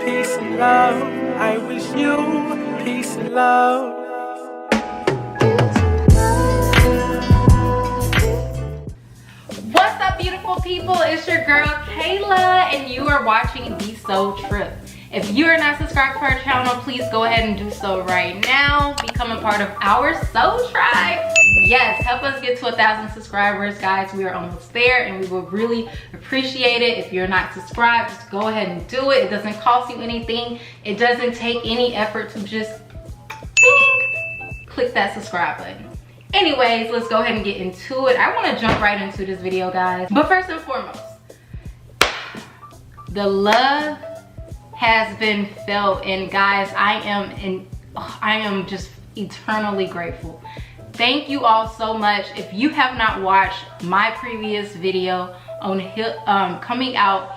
peace and love. I wish you peace and love. What's up, beautiful people? It's your girl Kayla, and you are watching The Soul Trip. If you are not subscribed to our channel, please go ahead and do so right now. Become a part of our Soul Tribe. Yes, help us get to 1,000 subscribers, guys. We are almost there, and we will really appreciate it. If you're not subscribed, just go ahead and do it. It doesn't cost you anything. It doesn't take any effort to just ding, click that subscribe button. Anyways, let's go ahead and get into it. I want to jump right into this video, guys. But first and foremost, the love has been felt, and guys, I am just eternally grateful. Thank you all so much. If you have not watched my previous video on coming out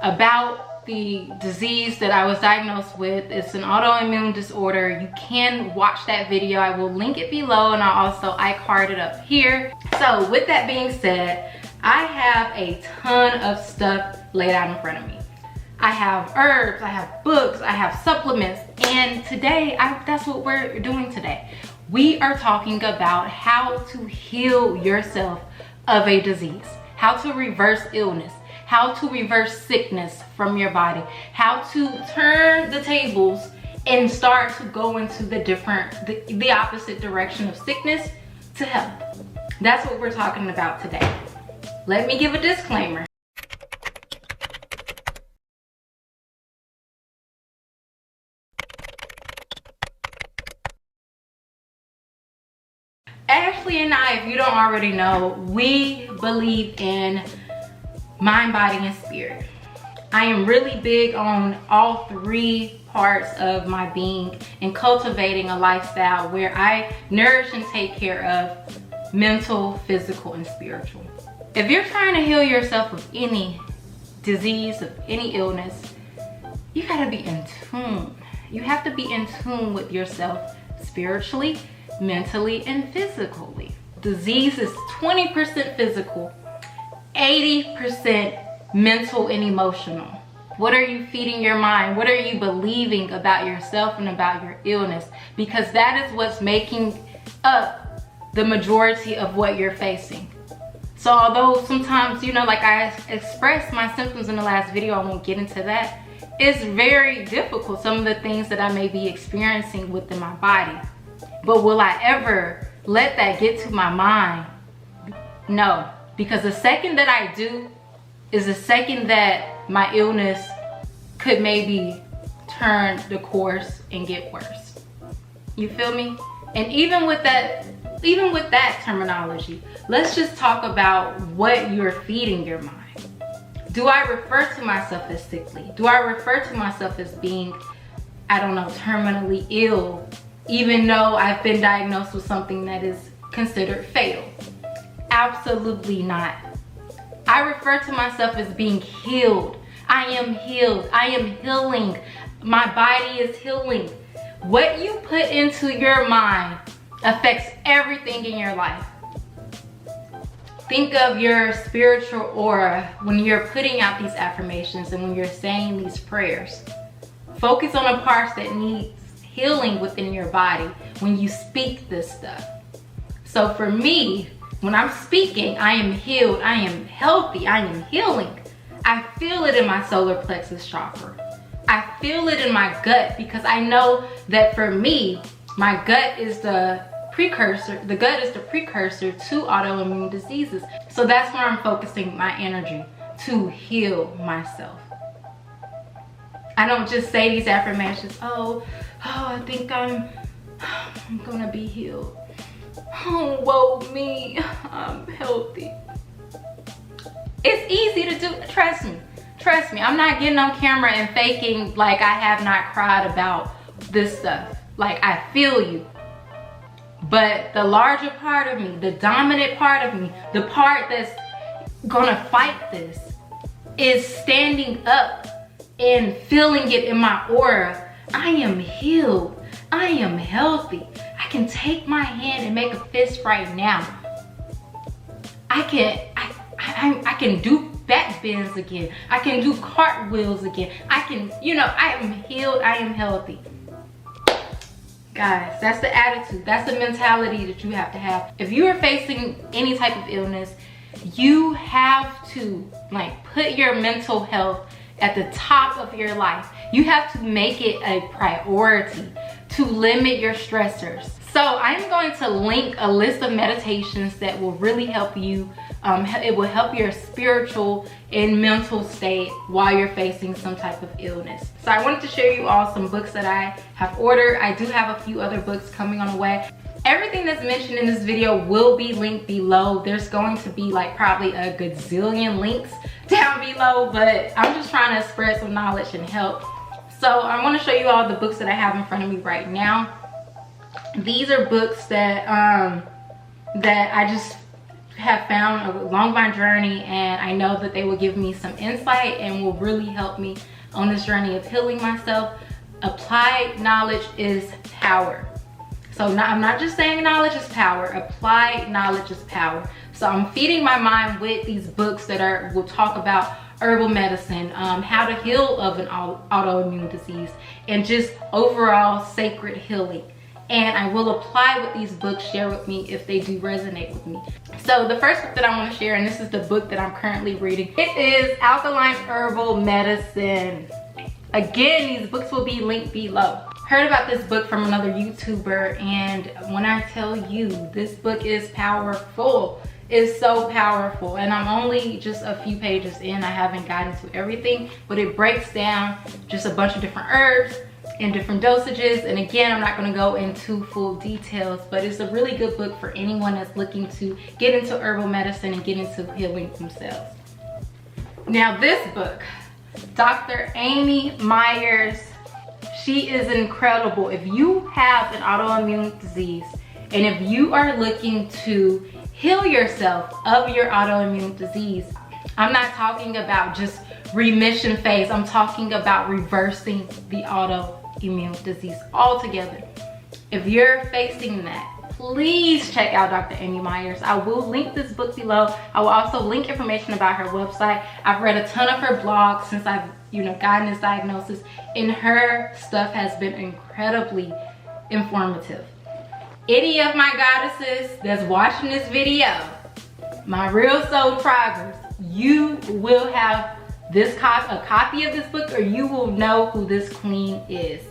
about the disease that I was diagnosed with, it's an autoimmune disorder, you can watch that video. I will link it below, and I'll also iCard it up here. So with that being said, I have a ton of stuff laid out in front of me. I have herbs, I have books, I have supplements, and today, that's what we're doing today. We are talking about how to heal yourself of a disease, how to reverse illness, how to reverse sickness from your body, how to turn the tables and start to go into the opposite direction of sickness to health. That's what we're talking about today. Let me give a disclaimer. Ashley and I, if you don't already know, we believe in mind, body, and spirit. I am really big on all three parts of my being and cultivating a lifestyle where I nourish and take care of mental, physical, and spiritual. If you're trying to heal yourself of any disease, of any illness, you gotta be in tune. You have to be in tune with yourself spiritually, mentally, and physically. Disease is 20% physical, 80% mental and emotional. What are you feeding your mind? What are you believing about yourself and about your illness? Because that is what's making up the majority of what you're facing. So although sometimes, you know, like I expressed my symptoms in the last video, I won't get into that. It's very difficult, some of the things that I may be experiencing within my body. But will I ever let that get to my mind? No, because the second that I do is the second that my illness could maybe turn the course and get worse. You feel me? And even with that terminology, let's just talk about what you're feeding your mind. Do I refer to myself as sickly? Do I refer to myself as being, I don't know, terminally ill, even though I've been diagnosed with something that is considered fatal? Absolutely not. I refer to myself as being healed. I am healed. I am healing. My body is healing. What you put into your mind affects everything in your life. Think of your spiritual aura when you're putting out these affirmations and when you're saying these prayers. Focus on the parts that need healing within your body when you speak this stuff. So for me, when I'm speaking, I am healed, I am healthy, I am healing. I feel it in my solar plexus chakra. I feel it in my gut, because I know that for me, my gut is the precursor to autoimmune diseases. So that's where I'm focusing my energy, to heal myself. I don't just say these affirmations, oh, I think I'm gonna be healed. Oh, woe me, I'm healthy. It's easy to do, trust me. Trust me, I'm not getting on camera and faking like I have not cried about this stuff. Like, I feel you. But the larger part of me, the dominant part of me, the part that's gonna fight this, is standing up and feeling it in my aura. I am healed. I am healthy. I can take my hand and make a fist right now. I can do back bends again. I can do cartwheels again. I can, you know, I am healed, I am healthy. Guys, that's the attitude, that's the mentality that you have to have. If you are facing any type of illness, you have to like put your mental health at the top of your life. You have to make it a priority to limit your stressors. So I'm going to link a list of meditations that will really help you. It will help your spiritual and mental state while you're facing some type of illness. So I wanted to share you all some books that I have ordered. I do have a few other books coming on the way. Everything that's mentioned in this video will be linked below. There's going to be like probably a gazillion links down below, but I'm just trying to spread some knowledge and help. So I want to show you all the books that I have in front of me right now. These are books that I just have found along my journey, and I know that they will give me some insight and will really help me on this journey of healing myself. Applied knowledge is power. So I'm not just saying knowledge is power. Applied knowledge is power. So I'm feeding my mind with these books that will talk about herbal medicine, how to heal of an autoimmune disease, and just overall sacred healing. And I will apply what these books share with me if they do resonate with me. So the first book that I want to share, and this is the book that I'm currently reading, it is Alkaline Herbal Medicine. Again, these books will be linked below. Heard about this book from another YouTuber, and when I tell you, this book is powerful. It's so powerful, and I'm only just a few pages in. I haven't gotten to everything, but it breaks down just a bunch of different herbs in different dosages. And again, I'm not going to go into full details, but it's a really good book for anyone that's looking to get into herbal medicine and get into healing themselves. Now this book, Dr. Amy Myers, she is incredible. If you have an autoimmune disease and if you are looking to heal yourself of your autoimmune disease, I'm not talking about just remission phase. I'm talking about reversing the autoimmune disease altogether. If you're facing that, please check out Dr. Amy Myers. I will link this book below. I will also link information about her website. I've read a ton of her blogs since I've gotten this diagnosis, and her stuff has been incredibly informative. Any of my goddesses that's watching this video, my real soul tribers, you will have a copy of this book, or you will know who this queen is.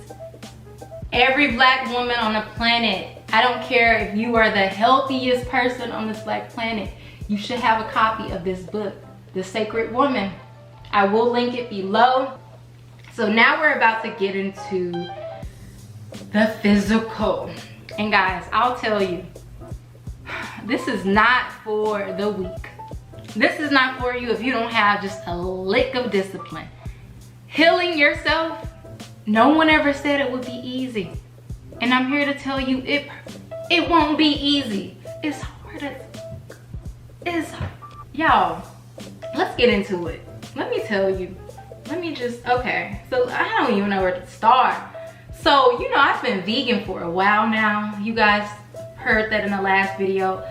Every black woman on the planet, I don't care if you are the healthiest person on this black planet, you should have a copy of this book, The Sacred Woman. I will link it below. So now we're about to get into the physical. And guys, I'll tell you, this is not for the weak. This is not for you if you don't have just a lick of discipline. Healing yourself, no one ever said it would be easy. And I'm here to tell you, it won't be easy. It's hard as, y'all, let's get into it. Let me tell you, okay, so I don't even know where to start. So, I've been vegan for a while now. You guys heard that in the last video.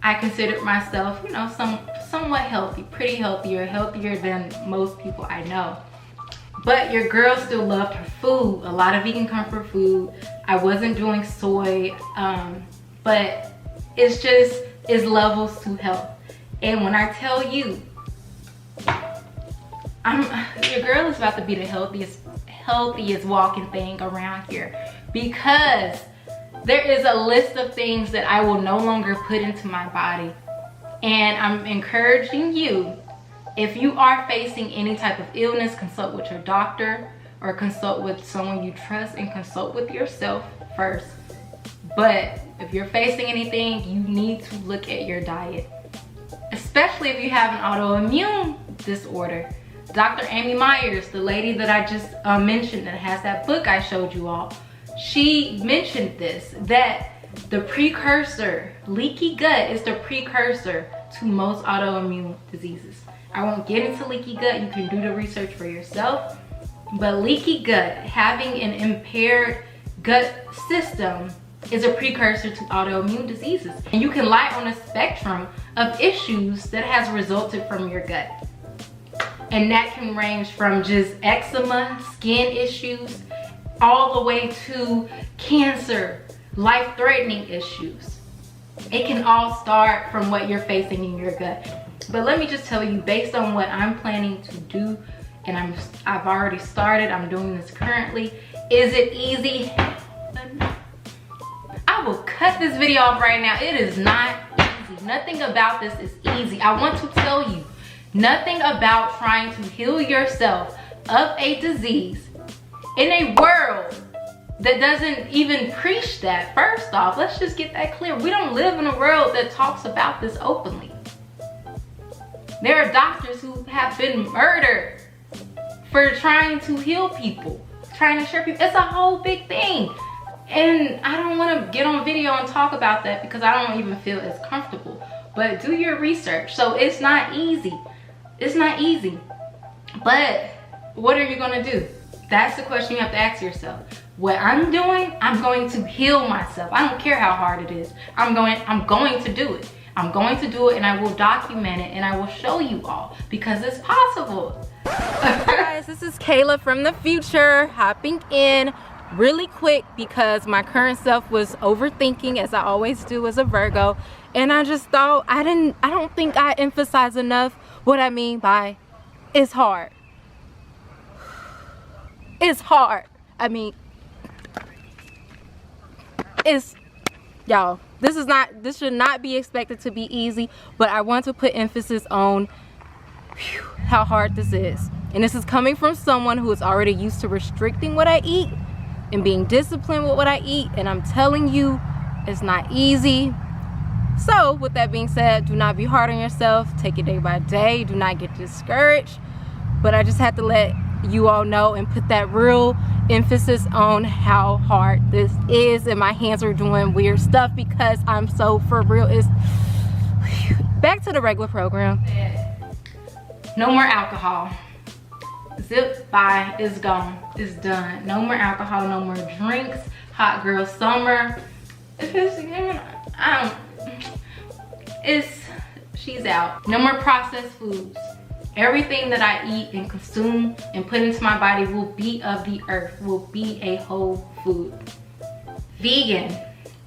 I considered myself, somewhat healthy, pretty healthier than most people I know. But your girl still loved her food, a lot of vegan comfort food. I wasn't doing soy, but it's levels to health. And when I tell you, your girl is about to be the healthiest walking thing around here, because there is a list of things that I will no longer put into my body. And I'm encouraging you, if you are facing any type of illness, consult with your doctor or consult with someone you trust, and consult with yourself first. But if you're facing anything, you need to look at your diet, especially if you have an autoimmune disorder. Dr. Amy Myers, the lady that I just mentioned that has that book I showed you all, she mentioned this, that the precursor, leaky gut is the precursor to most autoimmune diseases. I won't get into leaky gut, you can do the research for yourself, but leaky gut, having an impaired gut system, is a precursor to autoimmune diseases. And you can lie on a spectrum of issues that has resulted from your gut. And that can range from just eczema, skin issues, all the way to cancer, life-threatening issues. It can all start from what you're facing in your gut. But let me just tell you, based on what I'm planning to do, and I've already started, I'm doing this currently. Is it easy? I will cut this video off right now. It is not easy. Nothing about this is easy. I want to tell you, nothing about trying to heal yourself of a disease in a world that doesn't even preach that. First off, let's just get that clear. We don't live in a world that talks about this openly. There are doctors who have been murdered for trying to heal people, trying to assure people. It's a whole big thing. And I don't want to get on video and talk about that because I don't even feel as comfortable. But do your research. So it's not easy. It's not easy. But what are you going to do? That's the question you have to ask yourself. What I'm doing, I'm going to heal myself. I don't care how hard it is. I'm going to do it. I'm going to do it, and I will document it, and I will show you all because it's possible. Guys, this is Kayla from the future hopping in really quick because my current self was overthinking, as I always do as a Virgo, and I just thought I don't think I emphasize enough what I mean by it's hard. It's hard. I mean, it's, y'all, this should not be expected to be easy, but I want to put emphasis on how hard this is. And this is coming from someone who is already used to restricting what I eat and being disciplined with what I eat, and I'm telling you, it's not easy. So with that being said, do not be hard on yourself. Take it day by day. Do not get discouraged. But I just had to let you all know and put that real emphasis on how hard this is, and my hands are doing weird stuff because I'm so for real. Is back to the regular program. No more alcohol. Zip, bye, it's gone, it's done. No more alcohol, no more drinks. Hot girl summer. She's out. No more processed foods. Everything that I eat and consume and put into my body will be of the earth, will be a whole food. Vegan.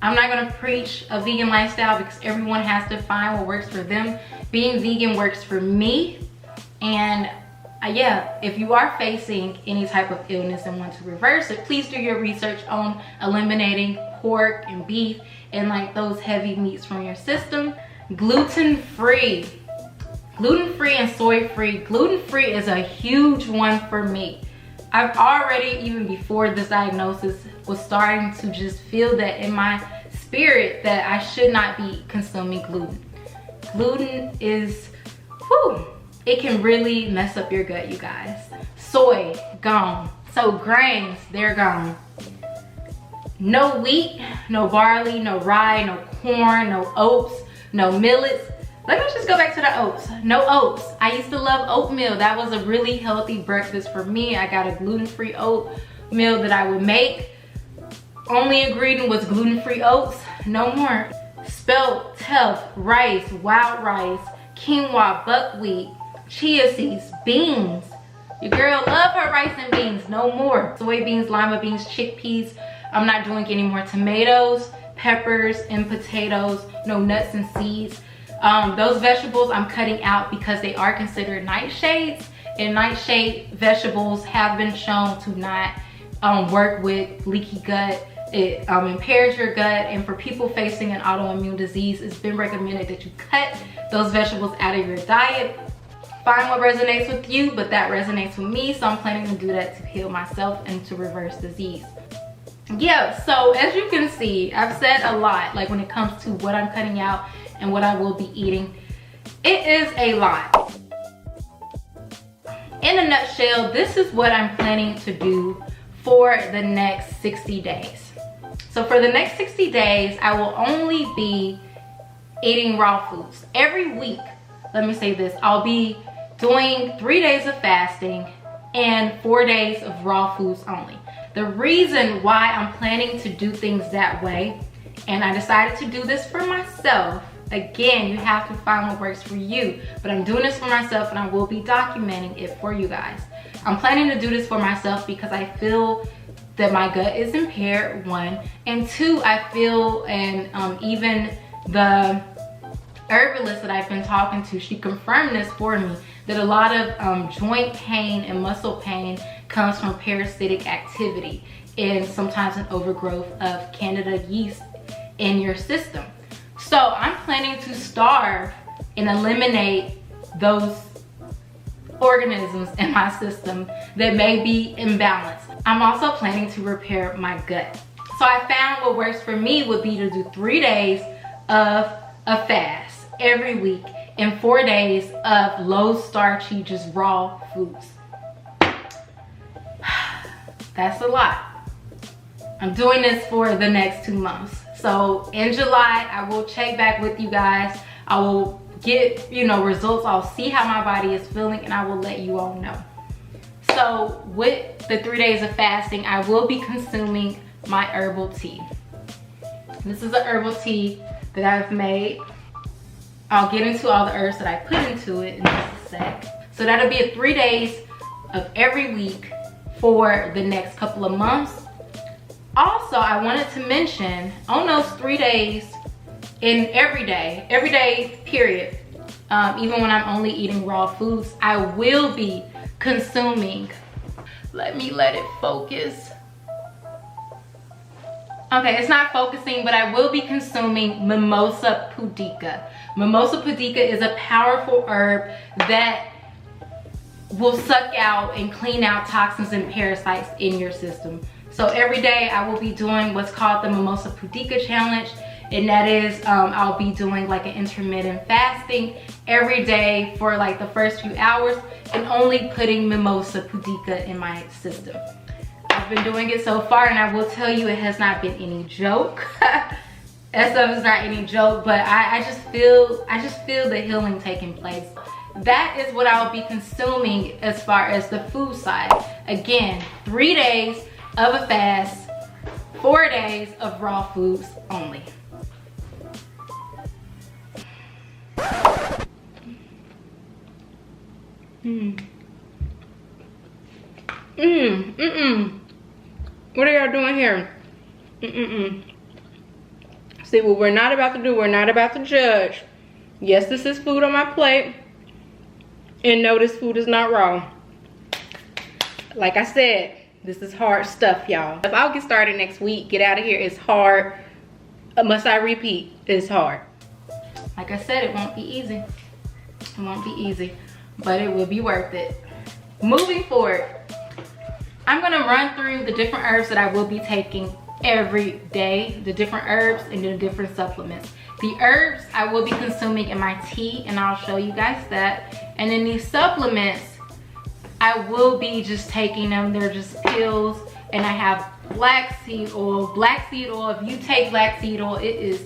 I'm not gonna preach a vegan lifestyle because everyone has to find what works for them. Being vegan works for me. And yeah, if you are facing any type of illness and want to reverse it, please do your research on eliminating pork and beef and like those heavy meats from your system. Gluten-free. Gluten-free and soy-free. Gluten-free is a huge one for me. I've already, even before this diagnosis, was starting to just feel that in my spirit that I should not be consuming gluten. Gluten is, whew, it can really mess up your gut, you guys. Soy, gone. So grains, they're gone. No wheat, no barley, no rye, no corn, no oats, no millets. Let me just go back to the oats. No oats. I used to love oatmeal. That was a really healthy breakfast for me. I got a gluten-free oatmeal that I would make. Only ingredient was gluten-free oats. No more. Spelt, teff, rice, wild rice, quinoa, buckwheat, chia seeds, beans. Your girl love her rice and beans. No more. Soybeans, lima beans, chickpeas. I'm not doing any more tomatoes, peppers, and potatoes. No nuts and seeds. Those vegetables I'm cutting out because they are considered nightshades, and nightshade vegetables have been shown to not work with leaky gut. It impairs your gut, and for people facing an autoimmune disease, it's been recommended that you cut those vegetables out of your diet. Find what resonates with you, but that resonates with me, so I'm planning to do that to heal myself and to reverse disease. Yeah, so as you can see, I've said a lot, like when it comes to what I'm cutting out and what I will be eating. It is a lot. In a nutshell, this is what I'm planning to do for the next 60 days. So for the next 60 days, I will only be eating raw foods. Every week, let me say this, I'll be doing 3 days of fasting and 4 days of raw foods only. The reason why I'm planning to do things that way, and I decided to do this for myself, Again, you have to find what works for you. But I'm doing this for myself and I will be documenting it for you guys. I'm planning to do this for myself because I feel that my gut is impaired, 1. And 2, I feel, and even the herbalist that I've been talking to, she confirmed this for me, that a lot of joint pain and muscle pain comes from parasitic activity and sometimes an overgrowth of candida yeast in your system. So I'm planning to starve and eliminate those organisms in my system that may be imbalanced. I'm also planning to repair my gut. So I found what works for me would be to do 3 days of a fast every week and 4 days of low starchy, just raw foods. That's a lot. I'm doing this for the next 2 months. So in July, I will check back with you guys. I will get, results. I'll see how my body is feeling and I will let you all know. So with the 3 days of fasting, I will be consuming my herbal tea. This is a herbal tea that I've made. I'll get into all the herbs that I put into it in just a sec. So that'll be 3 days of every week for the next couple of months. Also, I wanted to mention on those 3 days, in every day period, even when I'm only eating raw foods, I will be consuming, let it focus. Okay, it's not focusing, but I will be consuming mimosa pudica. Mimosa pudica is a powerful herb that will suck out and clean out toxins and parasites in your system. So every day I will be doing what's called the Mimosa Pudica Challenge. And that is, I'll be doing like an intermittent fasting every day for like the first few hours and only putting Mimosa Pudica in my system. I've been doing it so far and I will tell you it has not been any joke. That stuff is not any joke, but I just feel the healing taking place. That is what I'll be consuming as far as the food side. Again, 3 days of a fast, 4 days of raw foods only. What are y'all doing here? See, what we're not about to do, we're not about to judge. Yes, this is food on my plate. And no, this food is not raw. Like I said, this is hard stuff, y'all. If I'll get started next week, get out of here, it's hard. Must I repeat, it's hard. Like I said, it won't be easy. It won't be easy, but it will be worth it. Moving forward, I'm gonna run through the different herbs that I will be taking every day, the different herbs and the different supplements. The herbs I will be consuming in my tea, and I'll show you guys that. And then these supplements, I will be just taking them. They're just pills, and I have black seed oil. Black seed oil, if you take black seed oil, it is,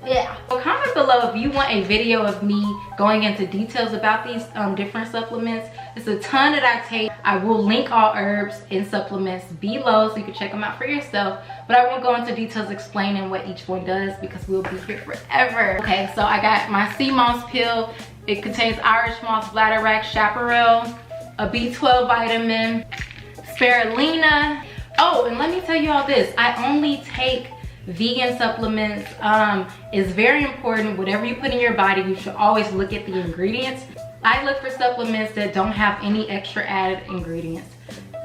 yeah. So comment below if you want a video of me going into details about these different supplements. It's a ton that I take. I will link all herbs and supplements below so you can check them out for yourself. But I won't go into details explaining what each one does because we'll be here forever. Okay, so I got my sea moss pill. It contains Irish moss, bladderwrack, chaparral, a B12 vitamin, spirulina. Oh, and let me tell you all this. I only take vegan supplements. It's very important. Whatever you put in your body, you should always look at the ingredients. I look for supplements that don't have any extra added ingredients.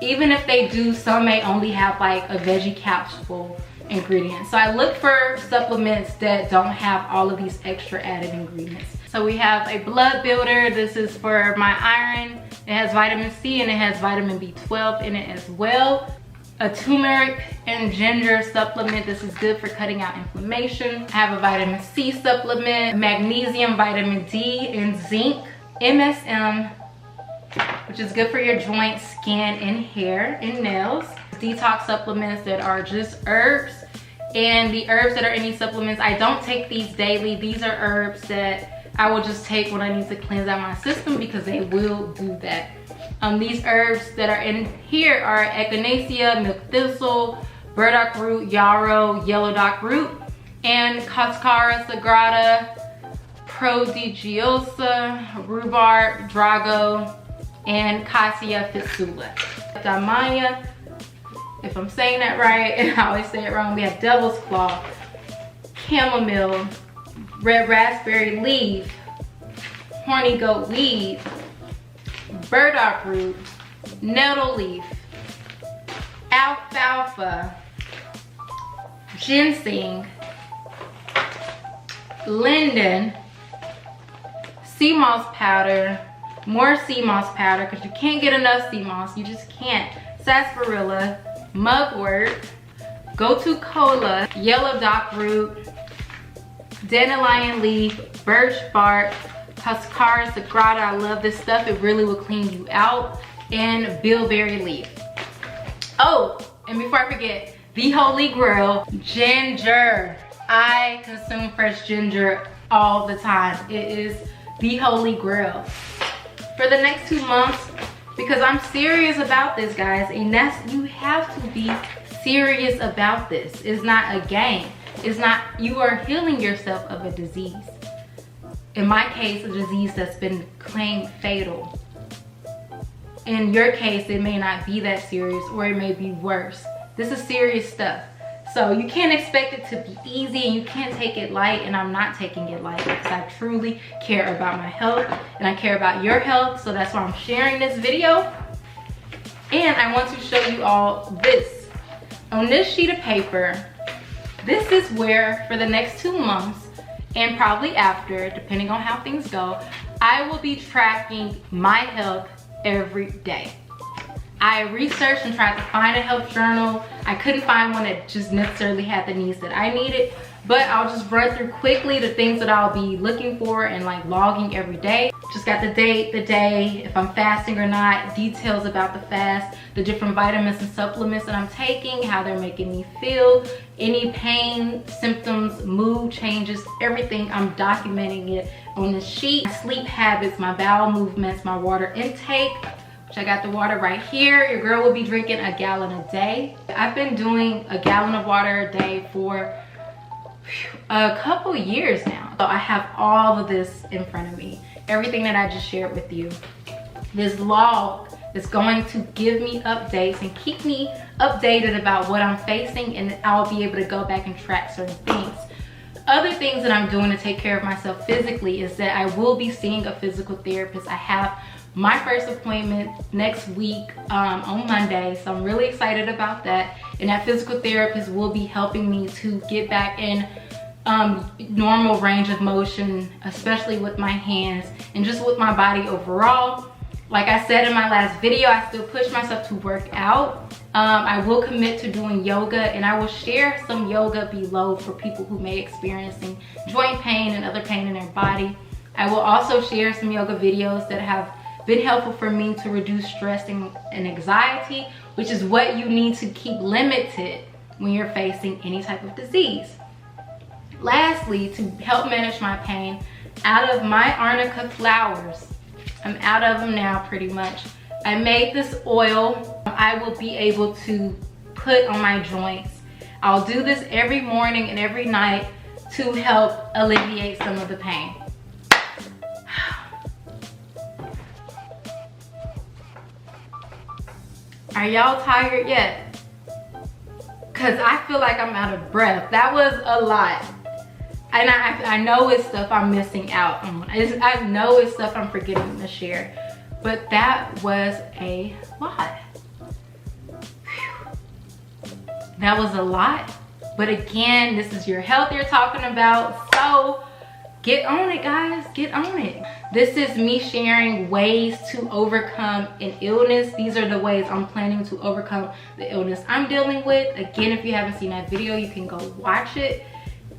Even if they do, some may only have like a veggie capsule ingredient. So I look for supplements that don't have all of these extra added ingredients. So we have a blood builder. This is for my iron. It has vitamin C and it has vitamin B12 in it as well. A turmeric and ginger supplement. This is good for cutting out inflammation. I have a vitamin C supplement, magnesium, vitamin D, and zinc. MSM, which is good for your joints, skin, and hair and nails. Detox supplements that are just herbs. And the herbs that are in these supplements, I don't take these daily. These are herbs that I will just take when I need to cleanse out my system because they will do that. These herbs that are in here are echinacea, milk thistle, burdock root, yarrow, yellow dock root, and cascara sagrada, prodigiosa, rhubarb, drago, and cassia fistula. Damiana, if I'm saying that right, and I always say it wrong, we have devil's claw, chamomile, red raspberry leaf, horny goat weed, burdock root, nettle leaf, alfalfa, ginseng, linden, sea moss powder, more sea moss powder because you can't get enough sea moss, you just can't, sarsaparilla, mugwort, go-to cola, yellow dock root, dandelion leaf, birch bark, Huscara sagrada. I love this stuff, it really will clean you out, and bilberry leaf. Oh, and before I forget, the holy grail, ginger. I consume fresh ginger all the time. It is the holy grail. For the next 2 months, because I'm serious about this, guys, and that's, you have to be serious about this. It's not a game. It's not, you are healing yourself of a disease. In my case, a disease that's been claimed fatal. In your case, it may not be that serious, or it may be worse. This is serious stuff. So you can't expect it to be easy, and you can't take it light, and I'm not taking it light because I truly care about my health and I care about your health. So that's why I'm sharing this video. And I want to show you all this. On this sheet of paper, this is where for the next 2 months, and probably after, depending on how things go, I will be tracking my health every day. I researched and tried to find a health journal. I couldn't find one that just necessarily had the needs that I needed, but I'll just run through quickly the things that I'll be looking for and like logging every day. Just got the date, the day, if I'm fasting or not, details about the fast, the different vitamins and supplements that I'm taking, how they're making me feel, any pain, symptoms, mood changes, everything. I'm documenting it on the sheet. My sleep habits, my bowel movements, my water intake, which I got the water right here. Your girl will be drinking a gallon a day. I've been doing a gallon of water a day for a couple years now. So I have all of this in front of me. Everything that I just shared with you. This log is going to give me updates and keep me updated about what I'm facing, and I'll be able to go back and track certain things. Other things that I'm doing to take care of myself physically is that I will be seeing a physical therapist. I have my first appointment next week on Monday, so I'm really excited about that. And that physical therapist will be helping me to get back in normal range of motion, especially with my hands and just with my body overall. Like I said in my last video, I still push myself to work out. I will commit to doing yoga, and I will share some yoga below for people who may experiencing joint pain and other pain in their body. I will also share some yoga videos that have been helpful for me to reduce stress and anxiety, which is what you need to keep limited when you're facing any type of disease. Lastly, to help manage my pain, out of my Arnica Flowers, I'm out of them now pretty much. I made this oil I will be able to put on my joints. I'll do this every morning and every night to help alleviate some of the pain. Are y'all tired yet? Cause I feel like I'm out of breath. That was a lot. And I know it's stuff I'm missing out on. I know it's stuff I'm forgetting to share. But that was a lot. Whew. That was a lot. But again, this is your health you're talking about. So get on it, guys. Get on it. This is me sharing ways to overcome an illness. These are the ways I'm planning to overcome the illness I'm dealing with. Again, if you haven't seen that video, you can go watch it.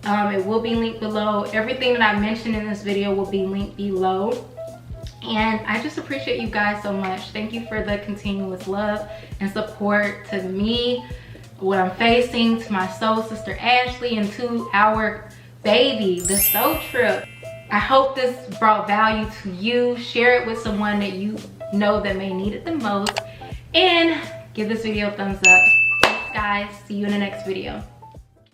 It will be linked below. Everything that I mentioned in this video will be linked below. And I just appreciate you guys so much. Thank you for the continuous love and support to me, what I'm facing, to my soul sister Ashley, and to our baby, the soul trip. I hope this brought value to you. Share it with someone that you know that may need it the most. And give this video a thumbs up. Thanks, guys. See you in the next video.